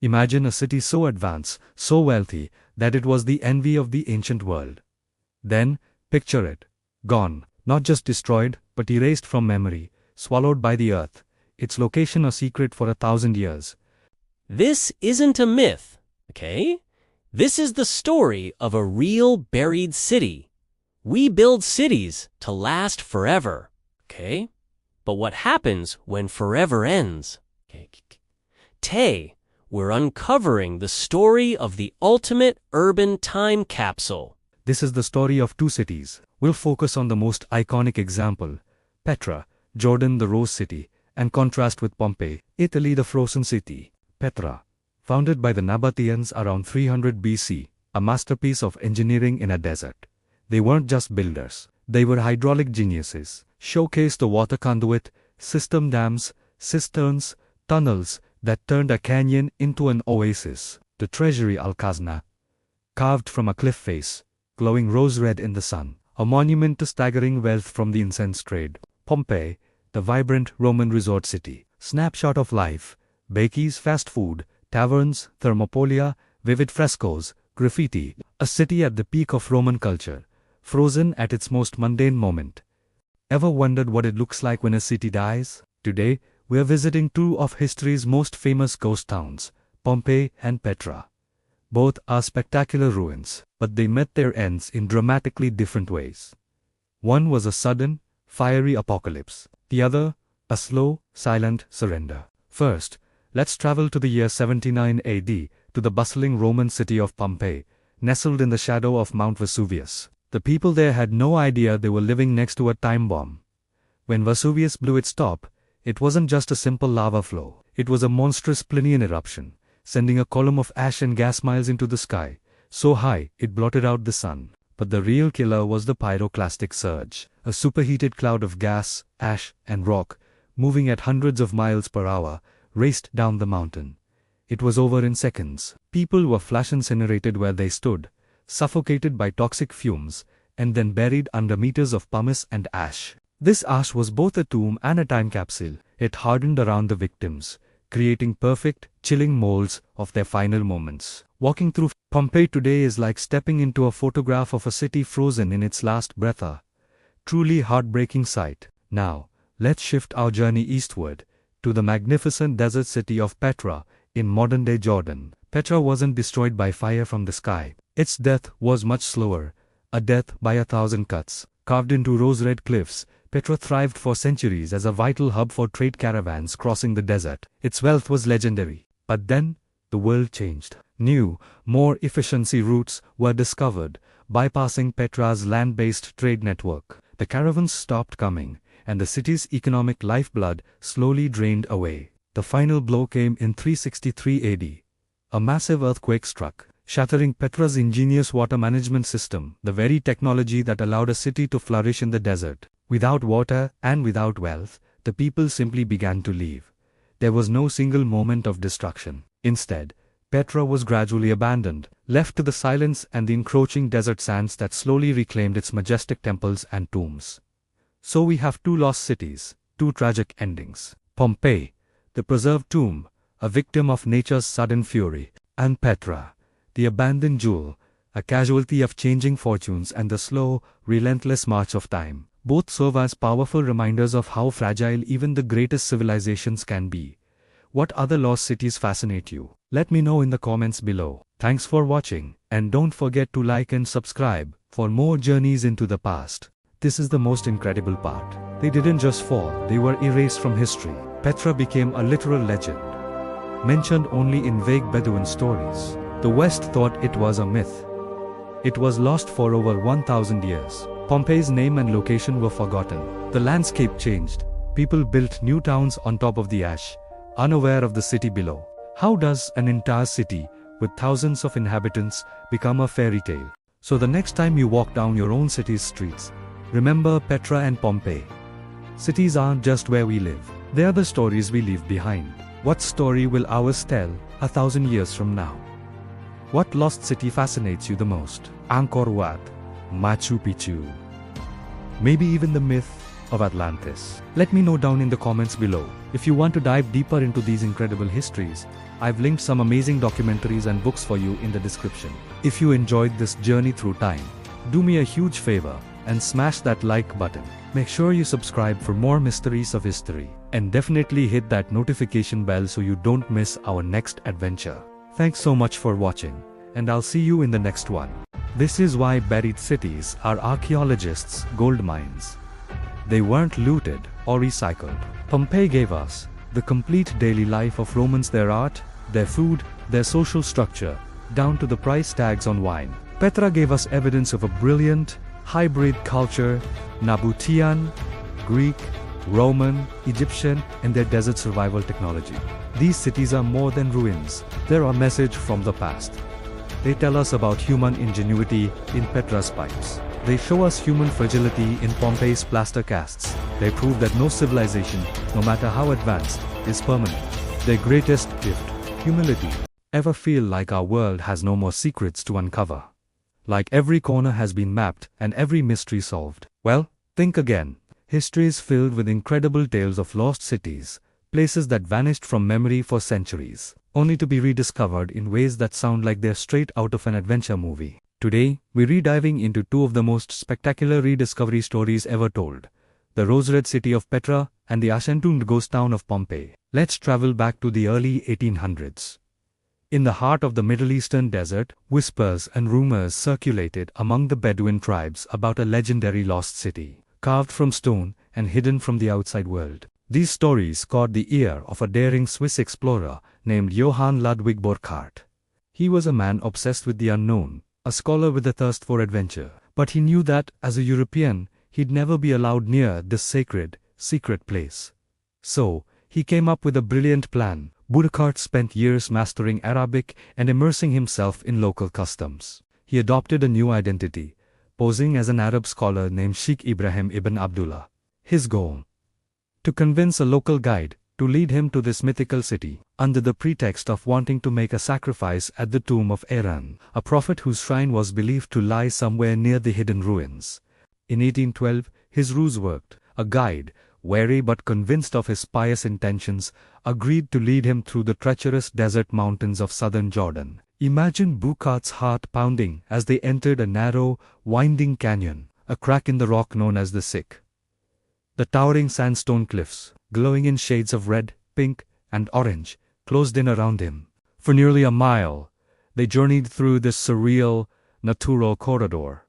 Imagine a city so advanced, so wealthy, that it was the envy of the ancient world. Then, picture it. Gone, not just destroyed, but erased from memory, swallowed by the earth, its location a secret for 1,000 years. This isn't a myth, okay? This is the story of a real buried city. We build cities to last forever, okay? But what happens when forever ends? Today, we're uncovering the story of the ultimate urban time capsule. This is the story of two cities. We'll focus on the most iconic example, Petra, Jordan the Rose City, and contrast with Pompeii, Italy the Frozen City. Petra, founded by the Nabateans around 300 BC, a masterpiece of engineering in a desert. They weren't just builders, they were hydraulic geniuses, showcased the water conduit, system dams, cisterns, tunnels that turned a canyon into an oasis. The treasury Al-Khazna, carved from a cliff face, glowing rose-red in the sun, a monument to staggering wealth from the incense trade. Pompeii, the vibrant Roman resort city, snapshot of life, bakeries, fast food, taverns, thermopolia, vivid frescoes, graffiti, a city at the peak of Roman culture, frozen at its most mundane moment. Ever wondered what it looks like when a city dies? Today, we are visiting two of history's most famous ghost towns, Pompeii and Petra. Both are spectacular ruins, but they met their ends in dramatically different ways. One was a sudden, fiery apocalypse. The other, a slow, silent surrender. First, let's travel to the year 79 AD, to the bustling Roman city of Pompeii, nestled in the shadow of Mount Vesuvius. The people there had no idea they were living next to a time bomb. When Vesuvius blew its top, it wasn't just a simple lava flow. It was a monstrous Plinian eruption, sending a column of ash and gas miles into the sky, so high it blotted out the sun. But the real killer was the pyroclastic surge, a superheated cloud of gas, ash, and rock, moving at hundreds of miles per hour, raced down the mountain. It was over in seconds. People were flash incinerated where they stood, suffocated by toxic fumes, and then buried under meters of pumice and ash. This ash was both a tomb and a time capsule. It hardened around the victims, creating perfect, chilling molds of their final moments. Walking through Pompeii today is like stepping into a photograph of a city frozen in its last breath. A truly heartbreaking sight. Now, let's shift our journey eastward, to the magnificent desert city of Petra, in modern-day Jordan. Petra wasn't destroyed by fire from the sky. Its death was much slower, a death by 1,000 cuts. Carved into rose-red cliffs, Petra thrived for centuries as a vital hub for trade caravans crossing the desert. Its wealth was legendary. But then, the world changed. New, more efficiency routes were discovered, bypassing Petra's land-based trade network. The caravans stopped coming, and the city's economic lifeblood slowly drained away. The final blow came in 363 AD. A massive earthquake struck, shattering Petra's ingenious water management system, the very technology that allowed a city to flourish in the desert. Without water and without wealth, the people simply began to leave. There was no single moment of destruction. Instead, Petra was gradually abandoned, left to the silence and the encroaching desert sands that slowly reclaimed its majestic temples and tombs. So we have two lost cities, two tragic endings. Pompeii, the preserved tomb, a victim of nature's sudden fury, and Petra, the abandoned jewel, a casualty of changing fortunes and the slow, relentless march of time. Both serve as powerful reminders of how fragile even the greatest civilizations can be. What other lost cities fascinate you? Let me know in the comments below. Thanks for watching, and don't forget to like and subscribe for more journeys into the past. This is the most incredible part. They didn't just fall, they were erased from history. Petra became a literal legend, mentioned only in vague Bedouin stories. The West thought it was a myth. It was lost for over 1,000 years. Pompeii's name and location were forgotten. The landscape changed. People built new towns on top of the ash, unaware of the city below. How does an entire city, with thousands of inhabitants, become a fairy tale? So the next time you walk down your own city's streets, remember Petra and Pompeii. Cities aren't just where we live. They are the stories we leave behind. What story will ours tell 1,000 years from now? What lost city fascinates you the most? Angkor Wat, Machu Picchu, maybe even the myth of Atlantis? Let me know down in the comments below. If you want to dive deeper into these incredible histories, I've linked some amazing documentaries and books for you in the description. If you enjoyed this journey through time, do me a huge favor and smash that like button. Make sure you subscribe for more mysteries of history, and definitely hit that notification bell so you don't miss our next adventure. Thanks so much for watching, and I'll see you in the next one. This is why buried cities are archaeologists' gold mines. They weren't looted or recycled. Pompeii gave us the complete daily life of Romans, their art, their food, their social structure, down to the price tags on wine. Petra gave us evidence of a brilliant, hybrid culture, Nabatean, Greek, Roman, Egyptian, and their desert survival technology. These cities are more than ruins. They're a message from the past. They tell us about human ingenuity in Petra's pipes. They show us human fragility in Pompeii's plaster casts. They prove that no civilization, no matter how advanced, is permanent. Their greatest gift, humility. Ever feel like our world has no more secrets to uncover? Like every corner has been mapped and every mystery solved? Well, think again. History is filled with incredible tales of lost cities, places that vanished from memory for centuries, only to be rediscovered in ways that sound like they're straight out of an adventure movie. Today, we're rediving into two of the most spectacular rediscovery stories ever told: the rose-red city of Petra and the ancient ghost town of Pompeii. Let's travel back to the early 1800s. In the heart of the Middle Eastern desert, whispers and rumors circulated among the Bedouin tribes about a legendary lost city, carved from stone and hidden from the outside world. These stories caught the ear of a daring Swiss explorer named Johann Ludwig Burckhardt. He was a man obsessed with the unknown, a scholar with a thirst for adventure. But he knew that, as a European, he'd never be allowed near this sacred, secret place. So, he came up with a brilliant plan. Burckhardt spent years mastering Arabic and immersing himself in local customs. He adopted a new identity, posing as an Arab scholar named Sheikh Ibrahim ibn Abdullah. His goal: to convince a local guide to lead him to this mythical city, under the pretext of wanting to make a sacrifice at the tomb of Aaron, a prophet whose shrine was believed to lie somewhere near the hidden ruins. In 1812, his ruse worked. A guide, wary but convinced of his pious intentions, agreed to lead him through the treacherous desert mountains of southern Jordan. Imagine Burckhardt's heart pounding as they entered a narrow, winding canyon, a crack in the rock known as the Sick. The towering sandstone cliffs, glowing in shades of red, pink, and orange, closed in around him. For nearly a mile, they journeyed through this surreal, natural corridor.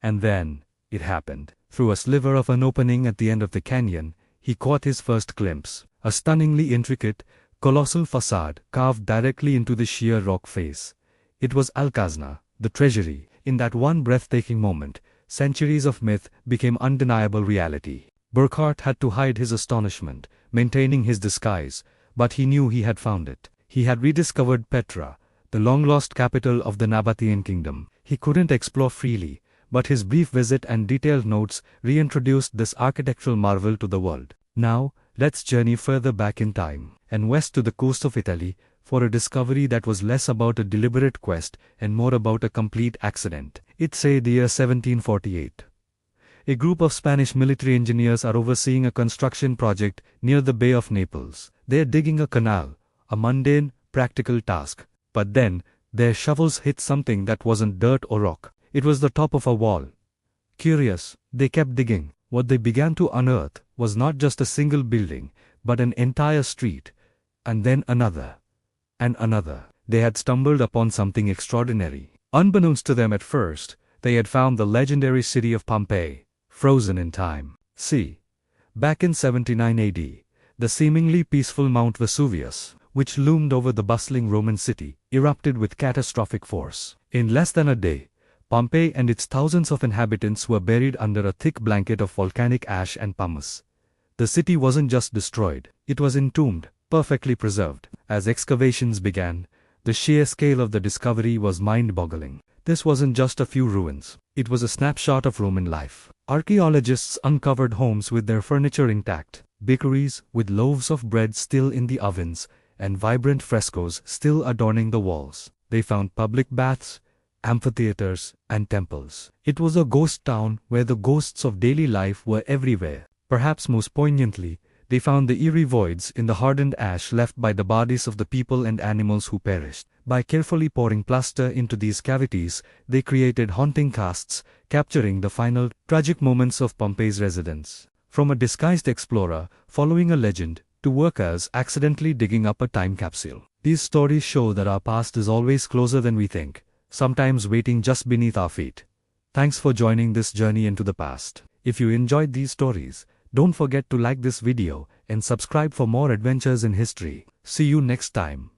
And then, it happened. Through a sliver of an opening at the end of the canyon, he caught his first glimpse: a stunningly intricate, colossal facade carved directly into the sheer rock face. It was Al-Khazna, the treasury. In that one breathtaking moment, centuries of myth became undeniable reality. Burckhardt had to hide his astonishment, maintaining his disguise, but he knew he had found it. He had rediscovered Petra, the long-lost capital of the Nabatean kingdom. He couldn't explore freely, but his brief visit and detailed notes reintroduced this architectural marvel to the world. Now, let's journey further back in time, and west to the coast of Italy, for a discovery that was less about a deliberate quest and more about a complete accident. It's say the year 1748. A group of Spanish military engineers are overseeing a construction project near the Bay of Naples. They are digging a canal, a mundane, practical task. But then, their shovels hit something that wasn't dirt or rock. It was the top of a wall. Curious, they kept digging. What they began to unearth was not just a single building, but an entire street, and then another, and another. They had stumbled upon something extraordinary. Unbeknownst to them at first, they had found the legendary city of Pompeii, frozen in time. See, back in 79 AD, the seemingly peaceful Mount Vesuvius, which loomed over the bustling Roman city, erupted with catastrophic force. In less than a day, Pompeii and its thousands of inhabitants were buried under a thick blanket of volcanic ash and pumice. The city wasn't just destroyed, it was entombed, perfectly preserved. As excavations began, the sheer scale of the discovery was mind-boggling. This wasn't just a few ruins, it was a snapshot of Roman life. Archaeologists uncovered homes with their furniture intact, bakeries with loaves of bread still in the ovens, and vibrant frescoes still adorning the walls. They found public baths, amphitheaters, and temples. It was a ghost town where the ghosts of daily life were everywhere. Perhaps most poignantly, They found the eerie voids in the hardened ash left by the bodies of the people and animals who perished. By carefully pouring plaster into these cavities, they created haunting casts, capturing the final, tragic moments of Pompeii's residents. From a disguised explorer, following a legend, to workers accidentally digging up a time capsule. These stories show that our past is always closer than we think, sometimes waiting just beneath our feet. Thanks for joining this journey into the past. If you enjoyed these stories, don't forget to like this video and subscribe for more adventures in history. See you next time.